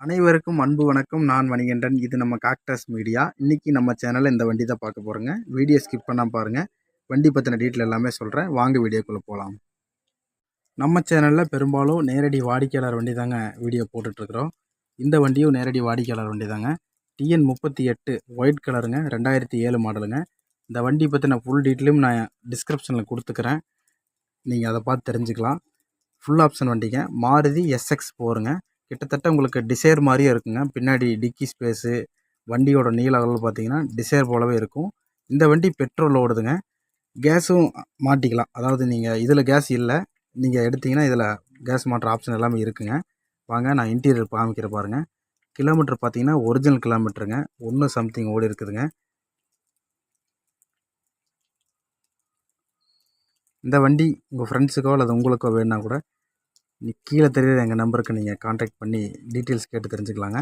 அனைவருக்கும் அன்பு வணக்கம். நான் மணிகண்டன். இது நம்ம காக்டஸ் மீடியா. இன்றைக்கி நம்ம சேனலில் இந்த வண்டி தான் பார்க்க போகிறோங்க. வீடியோ ஸ்கிப் பண்ணால் பாருங்கள். வண்டி பற்றின டீட்டெயில் எல்லாமே சொல்கிறேன். வாங்க வீடியோக்குள்ளே போகலாம். நம்ம சேனலில் பெரும்பாலும் நேரடி வாடிக்கையாளர் வண்டி தாங்க வீடியோ போட்டுட்ருக்குறோம். இந்த வண்டியும் நேரடி வாடிக்கையாளர் வண்டி தாங்க. TN 38 ஒயிட் கலருங்க, 2007 மாடலுங்க. இந்த வண்டி பற்றின ஃபுல் டீட்டெயிலும் நான் டிஸ்கிரிப்ஷனில் கொடுத்துக்கிறேன். நீங்கள் அதை பார்த்து தெரிஞ்சுக்கலாம். ஃபுல் ஆப்ஷன் வண்டிங்க. மாருதி SX 4ங்க. கிட்டத்தட்ட உங்களுக்கு டிசைர் மாதிரியே இருக்குங்க. பின்னாடி டிக்கி ஸ்பேஸு, வண்டியோட நீள அளவு பார்த்தீங்கன்னா டிசைர் போலவே இருக்கும். இந்த வண்டி பெட்ரோல் ஓடுதுங்க. கேஸும் மாட்டிக்கலாம். அதாவது நீங்கள் இதில் கேஸ் இல்லை, நீங்கள் எடுத்திங்கன்னா இதில் கேஸ் மாட்டுற ஆப்ஷன் எல்லாமே இருக்குங்க. வாங்க நான் இன்டீரியர் காமிக்கிற பாருங்கள். கிலோமீட்டர் பார்த்தீங்கன்னா ஒரிஜினல் கிலோமீட்டருங்க. 1 சம்திங் ஓடி இருக்குதுங்க. இந்த வண்டி உங்கள் ஃப்ரெண்ட்ஸுக்கோ அல்லது உங்களுக்கோ வேணுன்னா கூட கீழே தெரியுற எங்கள் நம்பருக்கு நீங்கள் காண்டாக்ட் பண்ணி டீட்டெயில்ஸ் கேட்டு தெரிஞ்சுக்கலாங்க.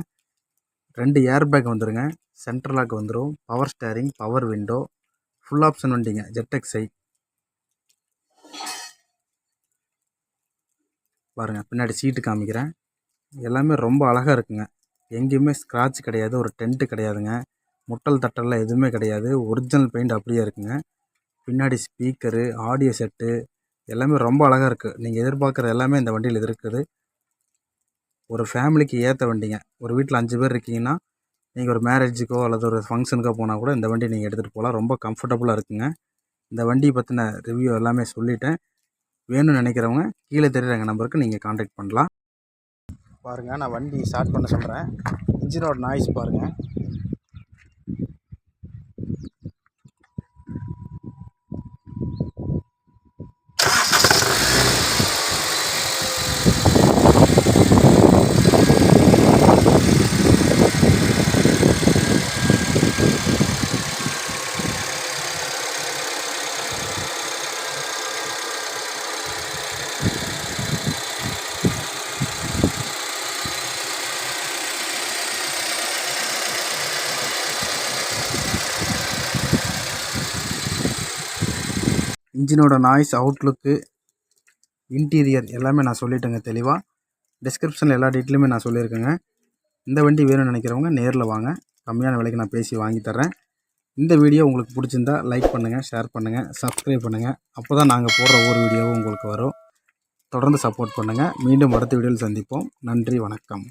2 ஏர் பேக் வந்துடுங்க. சென்ட்ரல் லாக் வந்துடும். Power steering, power window, full option வண்டிங்க. ZXi பாருங்கள். பின்னாடி சீட்டு காமிக்கிறேன். எல்லாமே ரொம்ப அழகாக இருக்குங்க. எங்கேயுமே ஸ்க்ராட்ச் கிடையாது, ஒரு டென்ட்டு கிடையாதுங்க. முட்டல் தட்டல்லாம் எதுவுமே கிடையாது. ஒரிஜினல் பெயிண்ட் அப்படியே இருக்குங்க. பின்னாடி ஸ்பீக்கரு, ஆடியோ செட்டு எல்லாமே ரொம்ப அழகாக இருக்குது. நீங்கள் எதிர்பார்க்குற எல்லாமே இந்த வண்டியில் இருக்குது. ஒரு ஃபேமிலிக்கு ஏற்ற வண்டிங்க. ஒரு வீட்டில் 5 பேர் இருக்கீங்கன்னா, நீங்கள் ஒரு மேரேஜுக்கோ அல்லது ஒரு ஃபங்க்ஷனுக்கோ போனால் கூட இந்த வண்டி நீங்கள் எடுத்துகிட்டு போகலாம். ரொம்ப கம்ஃபர்டபுளாக இருக்குங்க. இந்த வண்டி பற்றின ரிவ்யூ எல்லாமே சொல்லிட்டேன். வேணும்னு நினைக்கிறவங்க கீழே தெரியுற எங்கள் நம்பருக்கு நீங்கள் காண்டாக்ட் பண்ணலாம். பாருங்கள், நான் வண்டி ஸ்டார்ட் பண்ண சொல்கிறேன். இன்ஜினோட நாய்ஸ் பாருங்கள். இன்ஜினோட நாய்ஸ், அவுட்லுக்கு, இன்டீரியர் எல்லாமே நான் சொல்லிட்டேங்க தெளிவாக. டிஸ்கிரிப்ஷனில் எல்லா டீட்டெயிலுமே நான் சொல்லியிருக்கேங்க. இந்த வண்டி வேணும்னு நினைக்கிறவங்க நேரில் வாங்க. கம்மியான விலைக்கு நான் பேசி வாங்கி தர்றேன். இந்த வீடியோ உங்களுக்கு பிடிச்சிருந்தா லைக் பண்ணுங்கள், ஷேர் பண்ணுங்கள், சப்ஸ்கிரைப் பண்ணுங்கள். அப்போ தான் நாங்கள் போடுற ஒவ்வொரு வீடியோவும் உங்களுக்கு வரும். தொடர்ந்து சப்போர்ட் பண்ணுங்கள். மீண்டும் அடுத்த வீடியோவில் சந்திப்போம். நன்றி, வணக்கம்.